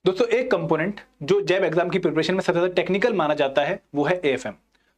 दोस्तों एक कंपोनेंट जो जैब एग्जाम की प्रिपरेशन में सबसे ज्यादा टेक्निकल माना जाता है वो है एएफएम।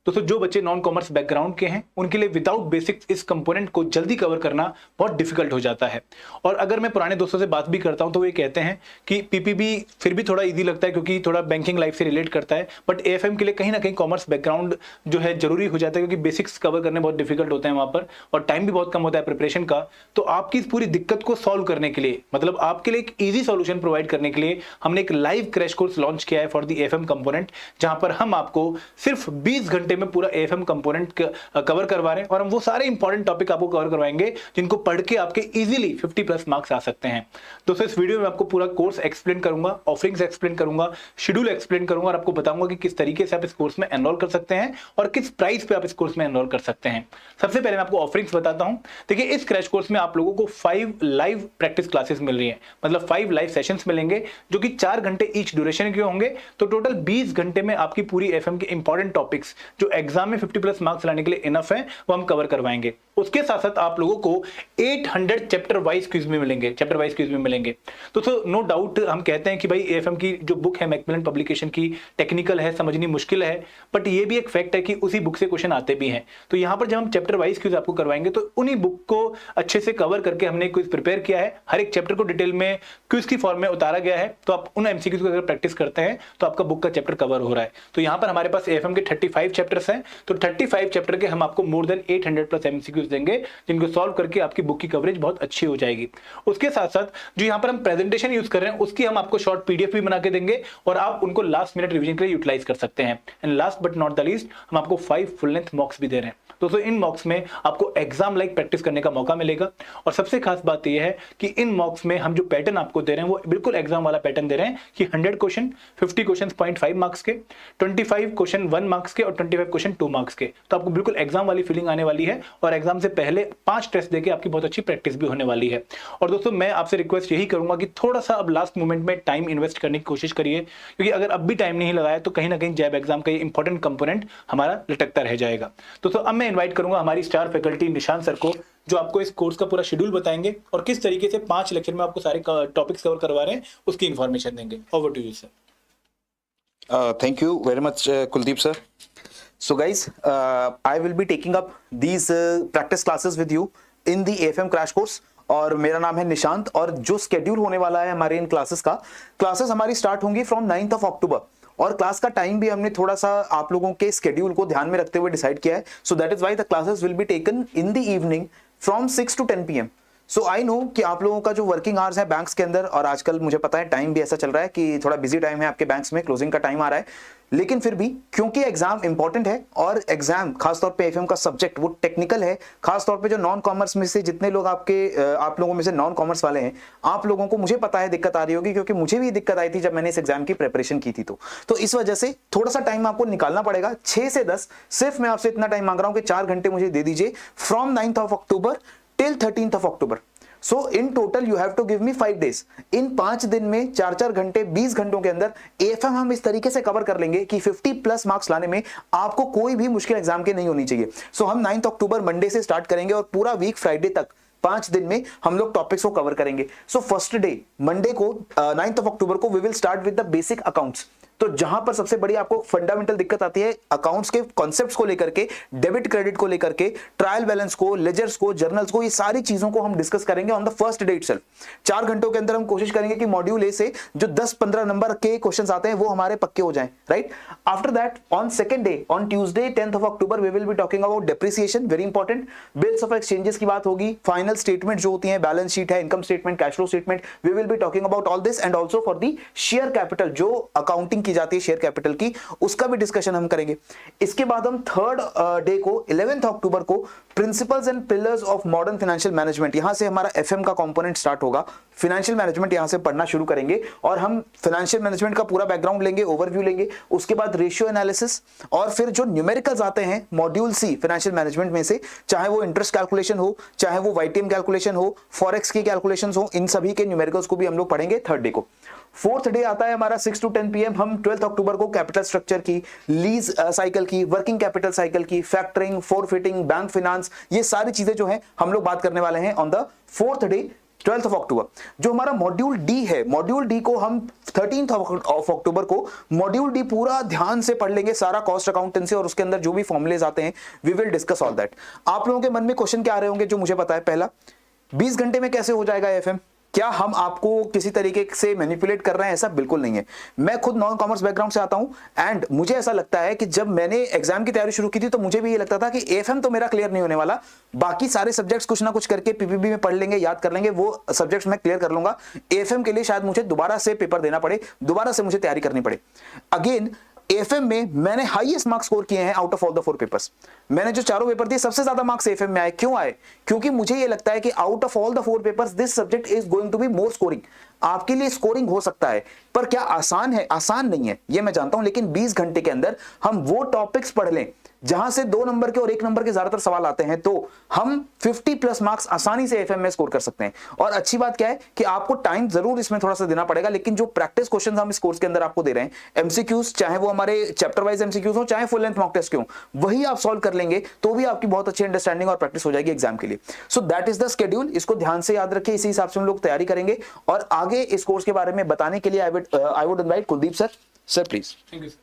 दोस्तों जो बच्चे नॉन कॉमर्स बैकग्राउंड के हैं उनके लिए विदाउट बेसिक्स इस कंपोनेंट को जल्दी कवर करना बहुत डिफिकल्ट हो जाता है। और अगर मैं पुराने दोस्तों से बात भी करता हूं तो वो ये कहते हैं कि पीपीबी फिर भी थोड़ा इजी लगता है क्योंकि थोड़ा बैंकिंग लाइफ से रिलेट करता है, बट एएफएम के लिए कहीं ना कहीं कॉमर्स बैकग्राउंड जो है जरूरी हो जाता है क्योंकि बेसिक्स कवर करने बहुत डिफिकल्ट होते हैं वहां पर और टाइम भी बहुत कम होता है प्रिपरेशन का। तो आपकी इस पूरी दिक्कत को सॉल्व करने के लिए, मतलब आपके लिए एक ईजी सॉल्यूशन प्रोवाइड करने के लिए हमने एक लाइव क्रैश कोर्स लॉन्च किया है फॉर द एएफएम कंपोनेंट, जहां पर हम आपको सिर्फ 20 घंटे में पूरा एएफएम कंपोनेंट कवर करवा रहे हैं और हम वो सारे इंपॉर्टेंट टॉपिक आपको कवर करवाएंगे जिनको पढ़ के आपके इजीली 50+ मार्क्स आ सकते हैं। दोस्तों इस वीडियो में आपको पूरा कोर्स एक्सप्लेन करूंगा, ऑफरिंग्स एक्सप्लेन करूंगा, शेड्यूल एक्सप्लेन करूंगा और आपको बताऊंगा कि किस तरीके से आप इस कोर्स में एनरोल कर सकते हैं और किस प्राइस पे आप इस कोर्स में एनरोल कर सकते हैं। सबसे पहले मैं आपको ऑफरिंग्स बताता हूं। देखिए इस क्रैश कोर्स में आप लोगों को 5 लाइव प्रैक्टिस क्लासेस मिल रही है, मतलब 5 लाइव सेशंस मिलेंगे जो कि 4 घंटे ईच ड्यूरेशन के होंगे। तो टोटल 20 घंटे में आपकी पूरी एफएम के इंपॉर्टेंट टॉपिक्स जो एग्जाम में 50+ मार्क्स लाने के लिए इनफ है वो हम कवर करवाएंगे। उसके साथ साथ आप लोगों को 800 चैप्टर वाइज क्विज में मिलेंगे, चैप्टर वाइज क्विज में मिलेंगे। तो नो डाउट हम कहते हैं कि भाई एएफएम की जो बुक है मैकमिलन पब्लिकेशन की टेक्निकल है, समझनी मुश्किल है, बट ये भी एक फैक्ट है कि उसी बुक से क्वेश्चन आते भी हैं। तो यहां पर जब हम चैप्टर वाइज क्विज आपको करवाएंगे तो उन्हीं बुक को अच्छे से कवर करके हमने क्विज प्रिपेयर किया है। हर एक चैप्टर को डिटेल में क्विज की फॉर्म में उतारा गया है। तो आप उन एमसीक्यूज को अगर प्रैक्टिस करते हैं तो आपका बुक का चैप्टर कवर हो रहा है। तो यहां पर हमारे पास एएफएम के 35 चैप्टर्स हैं। तो 35 चैप्टर के हम आपको मोर देन 800+ एमसीक्यूज देंगे जिनको सॉल्व करके आपकी बुक की कवरेज बहुत अच्छी हो जाएगी। उसके साथ साथ जो यहां पर हम प्रेजेंटेशन यूज कर रहे हैं उसकी हम आपको शॉर्ट पीडीएफ भी बना के देंगे और आप उनको लास्ट मिनट रिवीजन के लिए यूटिलाइज कर सकते हैं। And last but not the least हम आपको 5 फुल लेंथ मॉक्स भी दे रहे हैं। दोस्तों इन मॉक्स में आपको एग्जाम लाइक प्रैक्टिस करने का मौका मिलेगा और सबसे खास बात यह है कि इन मॉक्स में हम जो पैटर्न आपको दे रहे हैं वो बिल्कुल एग्जाम वाला पैटर्न दे रहे हैं कि 100 क्वेश्चन, 50 क्वेश्चन 0.5 मार्क्स के, 25 क्वेश्चन 1 मार्क्स के और 25 क्वेश्चन 2 मार्क्स के। तो आपको बिल्कुल एग्जाम वाली फीलिंग आने वाली है और एग्जाम से पहले 5 टेस्ट देके आपकी बहुत अच्छी प्रैक्टिस भी होने वाली है। और दोस्तों मैं आपसे रिक्वेस्ट यही करूंगा कि थोड़ा सा अब लास्ट मोमेंट में टाइम इन्वेस्ट करने की कोशिश करिए, क्योंकि अगर अब भी टाइम नहीं लगाया तो कहीं ना कहीं जैब एग्जाम का ये इंपॉर्टेंट कंपोनेंट हमारा लटकता रह जाएगा। दोस्तों अब मैं इन्वाइट करूंगा हमारी स्टार फैकल्टी निशांत सर को, जो आपको इस कोर्स का पूरा शेड्यूल बताएंगे और किस तरीके से 5 लेक्चर में आपको सारे टॉपिक्स कवर करवा रहे हैं उसकी इंफॉर्मेशन देंगे। Over to you sir. Thank you very much, Kuldeep sir. So guys, I will be taking up these practice classes with you in the AFM crash course. और मेरा नाम है निशांत और जो स्केड्यूल होने वाला है हमारे इन क्लासेस हमारी स्टार्ट होंगी फ्रॉम 9th अक्टूबर और क्लास का टाइम भी हमने थोड़ा सा आप लोगों के स्केड्यूल को ध्यान में रखते हुए डिसाइड किया है। So that is why the classes will be taken in the evening from 6 to 10 PM। So I know कि आप लोगों का जो वर्किंग आवर्स है बैंक्स के अंदर, और आजकल मुझे पता है टाइम भी ऐसा चल रहा है कि थोड़ा बिजी टाइम है आपके बैंक्स में, क्लोजिंग का टाइम आ रहा है, लेकिन फिर भी क्योंकि एग्जाम इंपॉर्टेंट है और एग्जाम खासतौर पे एफएम का सब्जेक्ट वो टेक्निकल है, खासतौर पे जो नॉन कॉमर्स में से जितने लोग आप लोगों में से नॉन कॉमर्स वाले हैं, आप लोगों को मुझे पता है दिक्कत आ रही होगी, क्योंकि मुझे भी दिक्कत आई थी जब मैंने इस एग्जाम की प्रिपरेशन की थी। तो इस वजह से थोड़ा सा टाइम आपको निकालना पड़ेगा, 6 से 10। सिर्फ मैं आपसे इतना टाइम मांग रहा हूं कि 4 घंटे मुझे दे दीजिए from 9th October till 13th October. So in total you have to give me 5 days। इन 5 दिन में 4-4 घंटे 20 घंटों के अंदर एएफएम हम इस तरीके से कवर कर लेंगे कि 50+ मार्क्स लाने में आपको कोई भी मुश्किल एग्जाम के नहीं होनी चाहिए। सो हम 9th अक्टूबर मंडे से स्टार्ट करेंगे और पूरा वीक फ्राइडे तक 5 दिन में हम लोग टॉपिक्स को कवर करेंगे। सो फर्स्ट डे मंडे को 9th अक्टूबर को we will start with the basic accounts. तो जहां पर सबसे बड़ी आपको फंडामेंटल दिक्कत आती है अकाउंट्स के कॉन्सेप्ट्स को लेकर के, डेबिट क्रेडिट को लेकर के, ट्रायल बैलेंस को, लेजर्स को, जर्नल्स को, ये सारी चीजों को हम डिस्कस करेंगे on the first day itself. 4 घंटों के अंदर हम कोशिश करेंगे कि मॉड्यूल ए से जो 10-15 नंबर के क्वेश्चंस आते हैं वो हमारे पक्के हो जाएं, right. After that on second day, on Tuesday 10th October, we will be talking about depreciation, very important. Bills of exchanges की बात होगी, फाइनल स्टेटमेंट जो होती है, बैलेंस शीट है, income statement, cash flow statement, we will be talking about all this. And also for the share capital, जो accounting की जाती है शेयर कैपिटल की, उसका भी डिस्कशन हम करेंगे। इसके बाद हम थर्ड डे को 11th अक्टूबर को principles and pillars of modern financial management, यहां से हमारा एफएम का कंपोनेंट स्टार्ट होगा। फाइनेंशियल मैनेजमेंट यहां से पढ़ना शुरू करेंगे और हम फाइनेंशियल मैनेजमेंट का पूरा बैकग्राउंड लेंगे, ओवरव्यू लेंगे। उसके बाद रेशियो एनालिसिस और फिर जो न्यूमेरिकल्स आते हैं मॉड्यूल सी फाइनेंशियल मैनेजमेंट में से, चाहे वो इंटरेस्ट कैलकुलेशन हो, चाहे वो वाईटीएम कैलकुलेशन हो, फॉरेक्स की कैलकुलेशंस हो, इन सभी के न्यूमेरिकल्स को भी हम लोग पढ़ेंगे थर्ड डे को। फोर्थ डे आता है हमारा 6 to 10 PM। हम 12th अक्टूबर को कैपिटल स्ट्रक्चर की, लीज साइकिल की, वर्किंग कैपिटल साइकिल की, फैक्टरिंग, फोरफिटिंग, बैंक फाइनेंस, ये सारी चीजें जो है हम लोग बात करने वाले हैं on the fourth day 12th of October. जो हमारा मॉड्यूल डी है, मॉड्यूल डी को हम 13th ऑफ अक्टूबर को मॉड्यूल डी पूरा ध्यान से पढ़ लेंगे, सारा कॉस्ट अकाउंटेंसी और उसके अंदर जो भी फॉर्मुलेज आते हैं, we will discuss all that. आप लोगों के मन में क्वेश्चन क्या आ रहे होंगे जो मुझे पता है। पहला, 20 घंटे में कैसे हो जाएगा एएफएम? क्या हम आपको किसी तरीके से मैनिपुलेट कर रहे हैं? ऐसा बिल्कुल नहीं है। मैं खुद नॉन कॉमर्स बैकग्राउंड से आता हूं एंड मुझे ऐसा लगता है कि जब मैंने एग्जाम की तैयारी शुरू की थी तो मुझे भी ये लगता था कि एएफएम तो मेरा क्लियर नहीं होने वाला, बाकी सारे सब्जेक्ट्स कुछ ना कुछ करके पीपीबी में पढ़ लेंगे, याद कर लेंगे, वो सब्जेक्ट्स मैं क्लियर कर लूंगा। एएफएम के लिए शायद मुझे दोबारा से पेपर देना पड़े, दोबारा से मुझे तैयारी करनी पड़े। अगेन एएफएम में मैंने हाईएस्ट मार्क्स स्कोर किए हैं out of all the 4 papers. मैंने जो चारों पेपर दिए सबसे ज्यादा मार्क्स एएफएम में आए। क्यों आए? क्योंकि मुझे ये लगता है कि out of all the 4 papers this subject is going to be more scoring. आपके लिए स्कोरिंग हो सकता है, पर क्या आसान है? आसान नहीं है, ये मैं जानता हूं, लेकिन 20 घंटे के अंदर हम वो टॉपिक्स पढ़ लें जहां से 2 नंबर के और 1 नंबर के ज्यादातर सवाल आते हैं, तो हम 50+ मार्क्स आसानी से एएफएम में स्कोर कर सकते हैं। और अच्छी बात क्या है कि आपको टाइम जरूर इसमें थोड़ा सा देना पड़ेगा, लेकिन जो प्रैक्टिस क्वेश्चंस हम इस कोर्स के अंदर आपको दे रहे हैं, एमसीक्यूज, चाहे वो हमारे चैप्टर वाइज एमसीक्यूज हो, चाहे फुल लेंथ मॉक टेस्ट हो, वही आप सॉल्व कर लेंगे तो भी आपकी बहुत अच्छी अंडरस्टैंडिंग और प्रैक्टिस हो जाएगी एग्जाम के लिए। So that is the schedule. इसको ध्यान से याद रखिए, इसी हिसाब से हम लोग तैयारी करेंगे। और आगे इस कोर्स के बारे में बताने के लिए I would invite Kuldeep sir. Sir please. Thank you sir.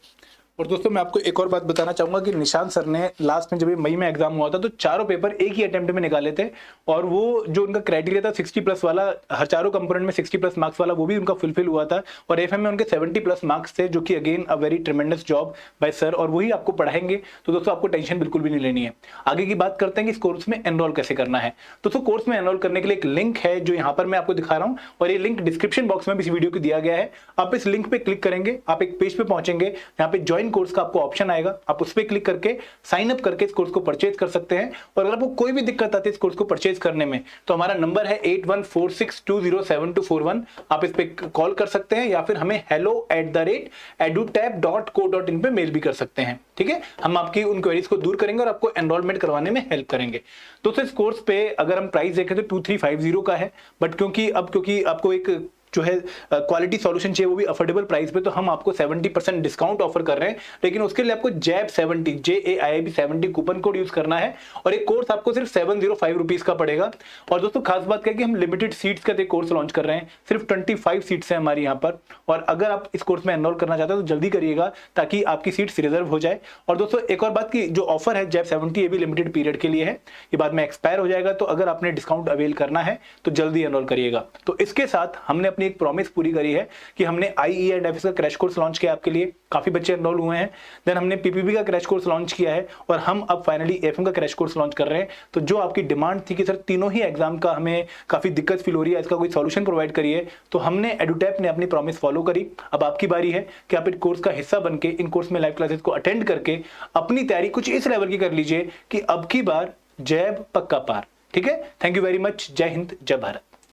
और दोस्तों मैं आपको एक और बात बताना चाहूंगा कि निशांत सर ने लास्ट में जब ये मई में एग्जाम हुआ था तो चारों पेपर एक ही अटेम्प्ट में निकाले थे, और वो जो उनका क्राइटेरिया था 60+ वाला, हर चारों कंपोनेंट में 60+ मार्क्स वाला, वो भी उनका फुलफिल हुआ था। और एएफएम में उनके 70+ मार्क्स थे, जो कि again a very ट्रेमेंडस job by sir, और वही आपको पढ़ाएंगे। तो दोस्तों आपको टेंशन बिल्कुल भी नहीं लेनी है। आगे की बात करते हैं कि इस कोर्स में एनरोल कैसे करना है। दोस्तों कोर्स में एनरोल करने के लिए एक लिंक है जो यहाँ पर मैं आपको दिखा रहा हूँ, और ये लिंक डिस्क्रिप्शन बॉक्स में भी इस वीडियो को दिया गया है। आप इस लिंक पे क्लिक करेंगे, आप एक पेज पे पहुंचेंगे, यहाँ पे ज्वाइन कोर्स का आपको ऑप्शन आएगा, आप उस पर क्लिक करके साइन अप करके इस कोर्स को परचेज कर सकते हैं। और अगर आपको कोई भी दिक्कत आती है इस कोर्स को परचेज करने में, तो हमारा नंबर है 8146207241। आप इस पे कॉल कर सकते हैं, या फिर हमें hello@edutap.co.in पे मेल भी कर सकते हैं। ठीक है, हम आपकी उन क्वेरीज को दूर करेंगे और आपको एनरोलमेंट करवाने में हेल्प करेंगे। दोस्तों इस कोर्स पे अगर हम प्राइस देखें तो 2350 का है, बट क्योंकि आपको एक जो है क्वालिटी सॉल्यूशन चाहिए, वो भी अफोर्डेबल प्राइस पे, तो हम आपको 70% डिस्काउंट ऑफर कर रहे हैं। लेकिन उसके लिए आपको JAIB70 JAIB70 coupon code use करना है, और एक कोर्स आपको सिर्फ 705 रुपीज का पड़ेगा। और दोस्तों खास बात क्या है कि हम लिमिटेड सीट्स का कोर्स लॉन्च कर रहे हैं, सिर्फ 25 सीट्स है हमारी यहाँ पर। और अगर आप इस कोर्स में एनरोल करना चाहते हैं तो जल्दी करिएगा, ताकि आपकी सीट्स रिजर्व हो जाए। और दोस्तों एक और बात की जो ऑफर है JAIB70, ये भी लिमिटेड पीरियड के लिए है, ये बाद में एक्सपायर हो जाएगा। तो अगर आपने डिस्काउंट अवेल करना है तो जल्दी एनरोल करिएगा। तो इसके साथ हमने अपनी एक प्रॉमिस पूरी करी है कि हमने IE एंड FS का क्रैश कोर्स लॉन्च किया आपके लिए, काफी बच्चे एनरोल हुए हैं। देन हमने PPB का क्रैश कोर्स लॉन्च किया है, और हम अब फाइनली AFM का क्रैश कोर्स लॉन्च कर रहे हैं। तो जो आपकी डिमांड थी कि सर तीनों ही एग्जाम का हमें काफी दिक्कत फील हो रही है, इसका कोई सॉल्यूशन प्रोवाइड करिए, तो हमने एडुटैप ने अपनी प्रॉमिस फॉलो करी। अब आपकी बारी है कि आप इन कोर्स का हिस्सा बनके इन कोर्स में लाइव क्लासेस को अटेंड करके अपनी तैयारी कुछ इस लेवल की कर लीजिए कि अब की बार जैब पक्का पार। ठीक है, थैंक यू वेरी मच। जय हिंद, जय भारत।